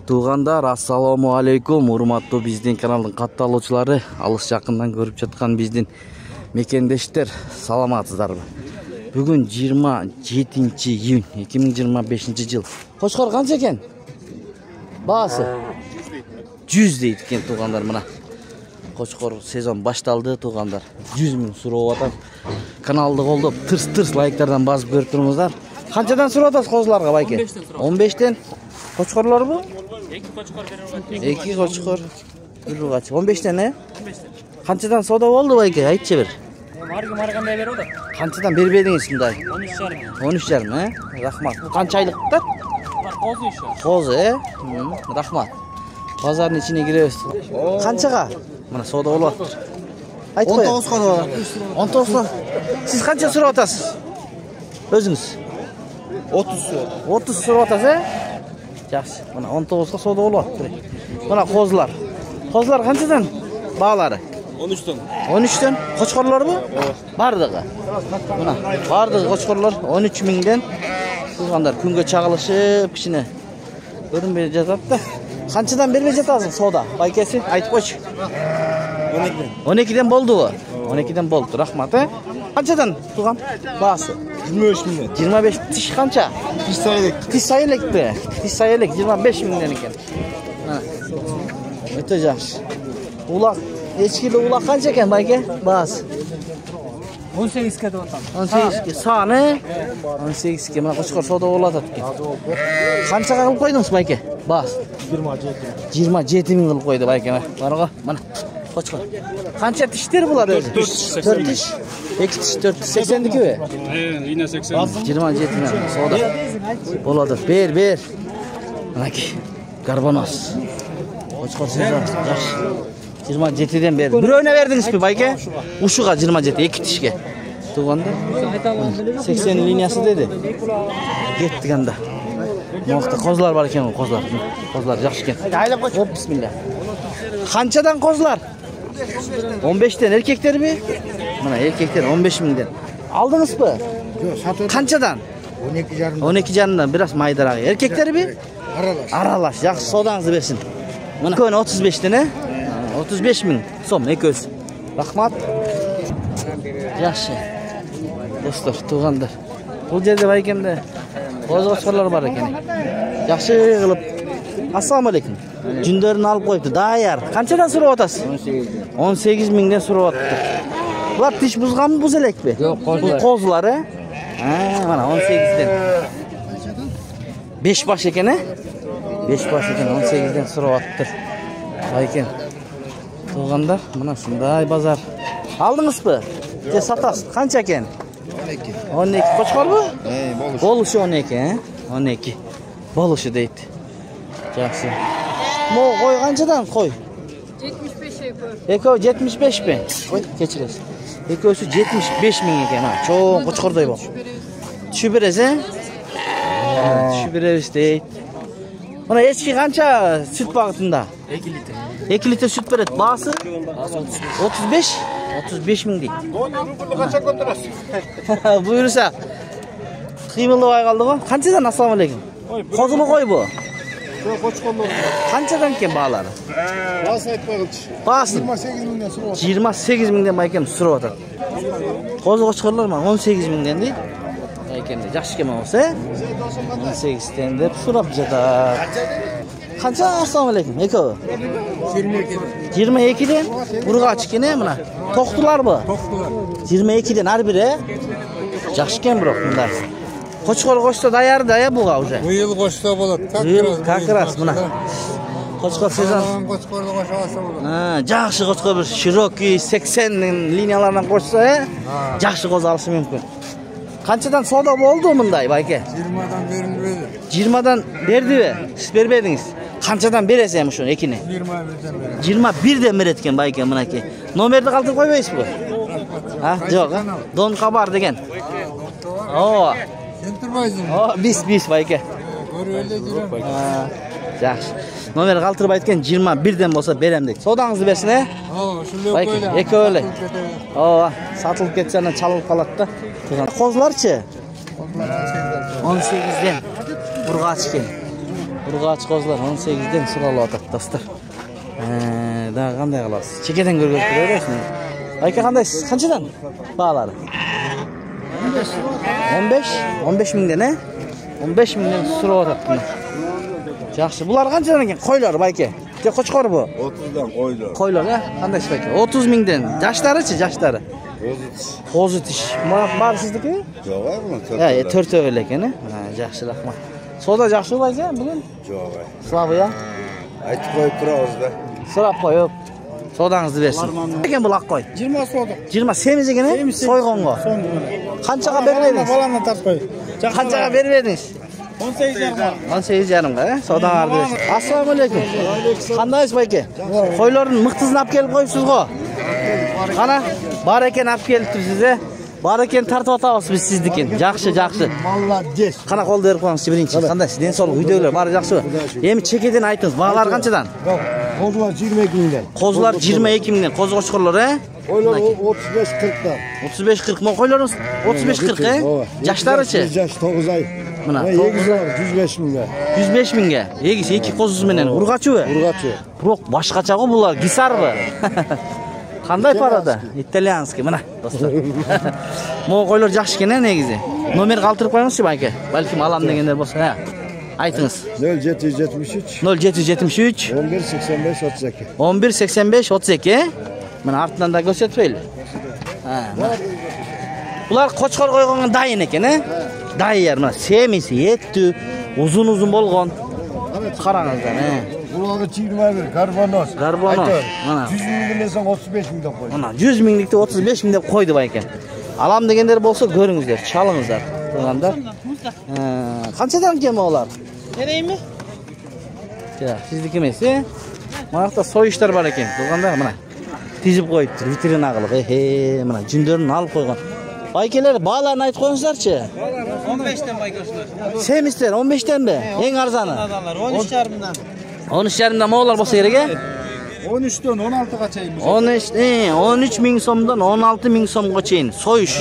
Туғандар, ассаламу алейкум, урматтуу биздин каналдын катталуучулары, алыс жакындан көрүп жаткан биздин мекендештер, саламатсыздарбы? Бүгүн 27-июнь 2025 жыл. Кочкор канча экен? Баасы 100 дейт экен туугандар. Мына кочкор сезон башталды туугандар. 100 миң сурап атат. Каналды колдоп, тырс лайктардан басып көрүп туруңуздар. Канчадан сурап атасыз козуларга байке? 15тен. Кочкорлорбу? 2 кочкор берип атат. 2 кочкор. 1 кач. 15тен, 15тен. Канчадан соода болду байке? Айтчы бир. Маргандай берип атат. Канчадан бербедиңиз мындай? 13,5. 13,5, Рахмат. Бул канча айлыктар? Козу иши. Козу, Рахмат. Базардын ичине киребиз. Канчага? Мына соода болуп атат. Айтпай. 19га да. 19га. Сиз канча сурап атасыз? Өзүңүз? 30 сурап атасыз, Жакшы. Мына 19га соода болуп атат. Мына козулар. Козулар канчадан баалары? 13тен. 13тен. Кочкорлорбу? Бардыгы. Мына бардыгы кочкорлор 13 миңден. Тугандар күнгө чагылышып, кичине көрүнбөй жатат да. Канчадан бербей жатасың соода? Байкеси айтып койчу. 12ден. 12ден болдубу? 12ден болду. Рахмат, Канчадан туган? Баасы 25 миңден. 25 тиш канча? Тиш сайылык. Тиш сайылыкпы? Тиш сайылык 25 миңден экен. Өтө жакшы. Улак, эчкиле улак канча экен байке? Баасы 18ке деп атам. 18ке саны 18ке. Мына кочкор соода болуп атат экен. Канчага кылып койдуңуз байке? Баас 27 миң кылып койду байке. Барго, мына кочкор. Канча тиштер булар өзү? 4 тиш. 2 тиш 4 тиш 80дикиби? Ийне 80. 27 миң соода болот. Бер. Мынаки карбонос. Кочкор сезон жакшы. 27ден бер. Бирөөнө бердиңизби байке? Ушуга 27, 2 тишке. Туганда 80 линиясы деди. Кеттик анда. Мокта козулар бар экен, козулар. Козулар жакшы экен. Айлап койчу. Оп, бисмилля. Канчадан козулар? 15тен эркектерби? Мына эркектер 15 миңден. Алдыңызбы? Жок, сатып. Канчадан? 12,5. 12,5дан бираз майдарак. Эркектерби? Аралаш. Жакшы соодаңызды берсин. Мына көн 35тен, 35 миң сом экөөсү. Рахмат. Жакшы. Достор, туугандар. Бул жерде байкемде козгочкорлор бар экен. Жакшы кылып. Ассаламу алейкум. Жүндөрүн алып коюпту. Даяр. Канчадан сурап атасыз? 18 миңден сурап атты. Булар тиш бузганбы, буз элекпи? Жок, козулар. Козулар, Мана 18ден. 5 баш экен, 5 баш экен, 18ден сурап атты. Байкен. Туугандар, мына ушундай базар. Алдыңызбы? Же сатасыз? Канча экен? 12 кочкорбу? Болушу 12, 12. Болушу дейт. Жакшы. Мо кой канчадан кой? 75 ekör. Экөө 75пи? Кой, кечиресиз. Экөөсү 75 миң экен, чоң кочкордой болуп. Түшүп бересиз, Түшүп беребиз дейт. Мына эчки канча сүт багытында? 2 литр. 2 литр сүт берет. Баасы 35 миң дейт. Канча көтөрөсүз? Буйруса. Кыймылдабай калды го. Канчадан? Ассаламу алейкум. Козулу койбу? Жок, кочкорлор. Канчадан экен баалары? Баасы айтпай кылчы. Баасын 28 миңден сурап. 28 миңден байкем сурап атат. Козу кочкорлор мына 18 миңден дейт. Байкемде жакшы экен болсо, 18ден деп сурап жатат. Канча? Ассаламу алейкум. Экөө? 22ден. Бургач экен, мына. Токтуларбы? Токтулар. 22ден ар бири, Жакшы экен бирок мындай. Кочкор кошсо даяр да, буга уже. Быйыл кошсо болот. Как раз мына. Кочкор сезон. Кочкорду кошо алса болот. Жакшы кочкор бир широкий 80 линиялардан кошсо, жакшы козу алышы мүмкүн. Канчадан соода болду мындай байке? 20дан берилбеди. 20дан бердиби? Сиз бербедиңиз. Канчадан бересиз ушуну экини? 21ден берет. 21ден берет экен байке мынакей. Номерди калтырып койбойсузбу? Жок, Дон Кабар деген. Ооба. Сен турбайсың. Бис байке. Көрүп эле жүрөм. Жакшы. Номер калтырбайт экен 21ден болсо берем дейт. Соодаңызды берсин, Ушундай Байке, койло. экөө эле. Сатылып кетсе анан чалылып калат да. Козуларчы? 18ден. Бургач экен. Urgaç kozlar 18'den sıralap atat dostlar. Daha qanday qilasiz? Chekeden ko'rgazib Ayka qandaysiz? Qanchadan? Bağlari. 15 mingdan, ne? 15 mingdan sıralap atat. Yaxshi. Bular qanchadan ekan? Qo'ylar bayka. Qo'chqor bu. 30'dan qo'ylar. Qo'ylar, ha? Qanday bayka? 30 mingdan. Yoshlari-chi, yoshlari? Qo'zitish. Bari sizniki? Yo'q, buni 4 o'g'il ekan, ha? Yaxshi, rahmat. Savdo yaxshi bayka bugun? Yo'q. Slavoya. Aytib qo'yib turamiz-da. So'rab qo'yib. Savdangizni bersin. Ekan bu laq qo'y. 20 so'di. 20 semiz ekan, so'ygonga. Qanchaga beribedingiz? Balandan tartib qo'y. Qanchaga beribedingiz? 18,5 ga, savdangizni bersin. Assalomu alaykum. Qandaysiz bayka? Qo'ylarni miqtizini olib kelib qo'yibsiz-ku. Qana, bar ekan olib kelibsiz-a. Bar ekan tartib otamiz biz siznikin. Yaxshi. Молодец. Qana qo'l berib qo'yingizchi birinchi. Qandaysiz? Den-sog'lik uydagilar bari yaxshimi? Endi chekidan aytыңыз. Бағалар qanchadan? Qo'zlar 22 mingdan. Qo'zlar 22 mingdan. Qo'zg'ochqorlar, ha? Qo'ylar 35-40dan. 35-40 ming qo'ylarimiz 35-40 ha? Yoshlarichi? Yosh 9 oy. Mana Yegizlar 105 mingga. 105 mingga. Yegiz 2 qo'ziz bilan urg'achi-mi? Urg'achi. Biroq boshqacha-ku bular, gisarmi? Qanday parada? Italyanskiy, mana do'stlar. Bu qo'ylar yaxshi-kena negizi. Nomer qoldirib qo'yingizchi aka. Balkim alam deganlar bo'lsa, ha. Aytыңыз. 0773 0773 11 85 32. Mana ortidan da ko'rsatmaylik. Ha, mana. Bular qo'chqor qo'ygan dayin ekan, ha? Dayyer mana semisi yetdi, uzun bo'lgan. Qarangizlar, ha. Bularga 21 karbonos. Mana 100 mingdan desang 35 mingdan qo'y. Mana 100 minglikda 35 ming deb qo'ydi bu ekan. Alam deganlar bo'lsa ko'ringizlar, chalingizlar. Turganda. Qanchadan ekan ular? Beraymi? Ya, sizniki emas, mana yoqda so'yishlar bor ekan. Turganda mana tizib qo'yibdi, vitrina qilib. Mana jindorini olib qo'ygan. Baykeler bağlarını ayt qo'yingizlarchi. 15'ten baykoşlar. Semisler 15'tenmi? Eng arzani. 13,5'dan. 13,5dan mo'g'lar bo'lsa kerak a? 13'ten 16'ga chayin. 13 ming so'mdan 16 ming so'mga chayin so'yish.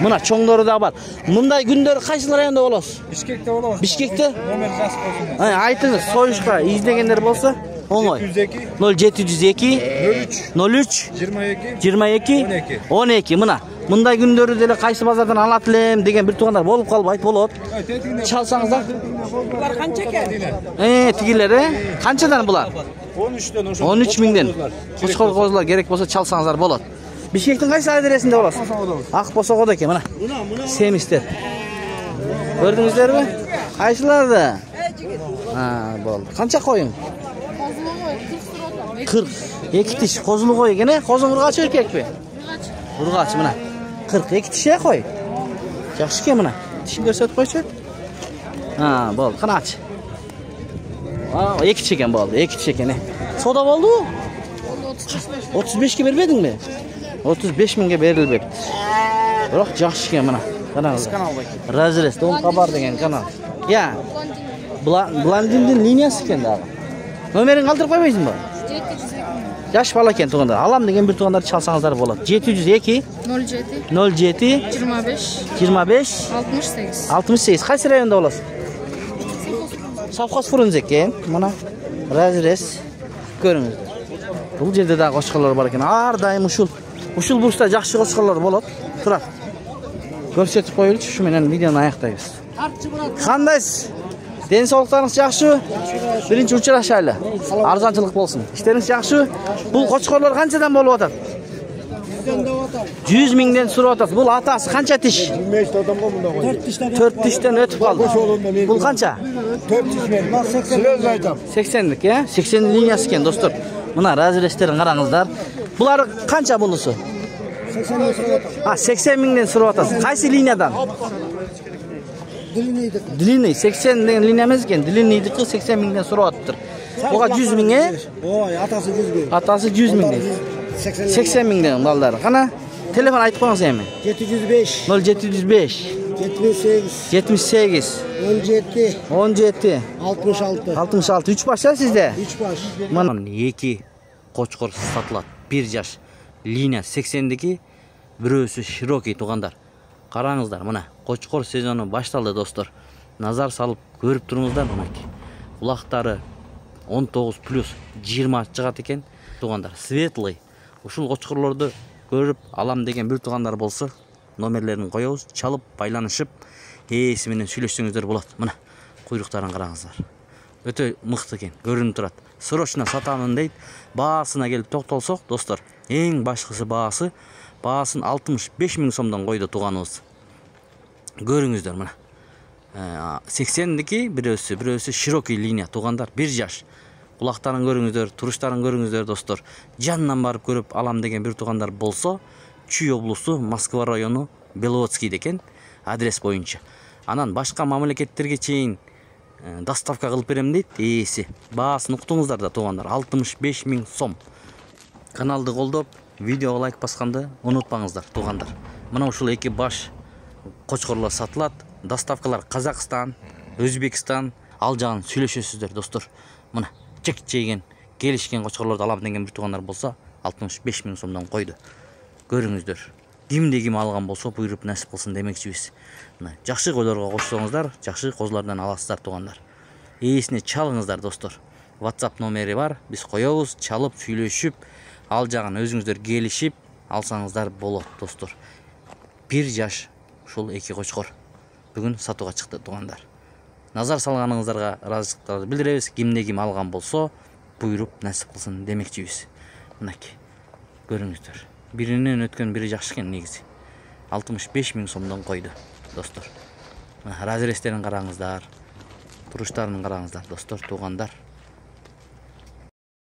Mana cho'nglarida bor. Bunday kunlar qaysi rayonda bo'lasiz? Bishkekda bo'lasiz. Bishkekda? Nomer yozib qo'ying. Ha, aytingiz, so'yishga izlaganlar bo'lsa, o'ng'oy. 0702 03 22 12 mana. Bunday kunlarda qaysi bozordan olatilim degan bir tuğanlar bo'lib qolib aytib bo'ladi. Chalsangizlar. Bular qancha ekan? Tigilari qanchadan bular? 13'ten 13 mingdan. Qo'chqor qo'zlar kerak bo'lsa chalsangizlar bo'ladi. Bishkekning qaysi adresida bo'lasiz? Aqposoqda ekan mana. Semislar. Ko'rdingizlarmi? Qaysilarda? Ha, bo'ldi. Qancha qo'ying? 40. 2 tish qo'zini qo'y ekan, qo'zin urg'achi erkakmi? Urg'achi mana. 42 tish qo'y. Yaxshi-ku mana. Tishni ko'rsatib qo'ychi. Ha, bo'ldi. Qanachi? Ha, 2 tish ekan bo'ldi. 2 tish ekan. Savdo bo'ldi-ku? 35 ga bermedingmi? 35 mingga berilibdi. Biroq yaxshi ekan mana. Kanal. Razres, Tom xabar degan kanal. Ya. Blandinning liniyasi ekanda. Nomerini qoldirib qo'ymaysizmi? 702. Yosh bola ekan tug'anlar. Alam degan bir tug'anlar chalsangizlar bo'ladi. 702 07 25 68. Qaysi rayonda bo'lasiz? Sovxoz Frunze ekan. Mana razres ko'ringizlar. Bu yerda da qo'shqorlar bor ekan. Har doim ushul burchda yaxshi qo'shqorlar bo'ladi. Turadi. Ko'rsatib qo'yilchi, shu bilan videoni oyoqdaymiz. Qandaysiz? Den sog'liqlaringiz yaxshi? Birinchi uchrashaylik. Arzonchilik bo'lsin. Ishlaringiz yaxshi? Bu qo'chqorlar qanchadan bo'lib o'tadi? 100 mingdan so'rayapsiz. Bu atasi qancha tish? 25 ta odamga bunday qo'ydi. 4 tishdan o'tib qoldi. Bu qancha? 4 tish men. 80 aytam. 80lik, ya? 80 liniyasi ekan, do'stlar. Mana razreslarni qarangizlar. Bular qancha bunisi? 80 Ha, 80 mingdan so'rayapsiz. Qaysi liniyadan? Dilini 80 degan liniyamiz ekan. Diliniydi 80 mingdan so'rayaptir. Buga 100 ming, Voy, atasi 100 ming. Atasi 100 ming. 80 mingdan mallar. Qana telefon aytib qo'yingz ham. 705 0705 78 17 66 3 boshlar sizda? 3 bosh. Mana 2 qo'chqor sotiladi. 1 yosh liniya 80dagi birisi Shiroki tug'andar. Qarangizlar, mana qo'chqor sezoni boshlandi do'stlar. Nazar solib ko'rib turingizlar, mana. Улактары 19+20 чыгат экен. Тугандар, светлый. Ушул кочкорлорду көрүп алам деген бир тугандар болсо, номерлерин коебуз, чалып байланышып, ээси менен сүйлөшсөңүздөр болот. Мына куйруктарын караңыздар. Өтө мыкты экен, көрүнүп турат. Срочно сатамын дейт. Баасына келип токтолсок, достор, эң башкысы баасын 65 000 сомдон койду туганыбыз. Көрүңүздөр мына. 80дики бирөөсү широкий линия тугандар, 1 жаш. Кулактарын көрүңүздөр, туруштарын көрүңүздөр достор. Жанынан барып көрүп алам деген бир тугандар болсо, Чүй облусу, Москва району, Беловодский деген адрес боюнча. Анан башка мамлекеттерге чейин доставка кылып берем дейт ээси. Баасын уктуңуздар да тугандар, 65 000 сом. Каналды колдоп, видеого лайк басканды унутпаңыздар тугандар. Мына ушул эки баш кочкорлор сатылат. Доставкалар Казакстан, Өзбекстан, ал жагын сүйлөшөсүздөр достор. Мына чек чейген, келишкен кочкорлорду алам деген бир тугандар болсо, 65 000 сомдон койду. Көрүңүздөр. Кимде ким алган болсо, буйруп насип кылсын демекчибиз. Мына жакшы койлорго кошсоңуздар, жакшы козулардан аласыздар тугандар. Ээсине чалыңыздар достор. WhatsApp номери бар, биз коебуз, чалып сүйлөшүп, ал жагын өзүңүздөр келишип алсаңыздар болот достор. 1 жаш ушул эки кочкор бүгүн сатууга чыкты тугандар. Назар салганыңыздарга ыраазычылыктарды билдиребиз. Кимде ким алган болсо, буйруп насип кылсын демекчибиз. Мынакей. Көрүңүздөр. Биринен өткөн бири жакшы экен негизи. 65 000 сомдон койду достор. Разрестерин караңыздар. Туруштарын караңыздар достор, тугандар.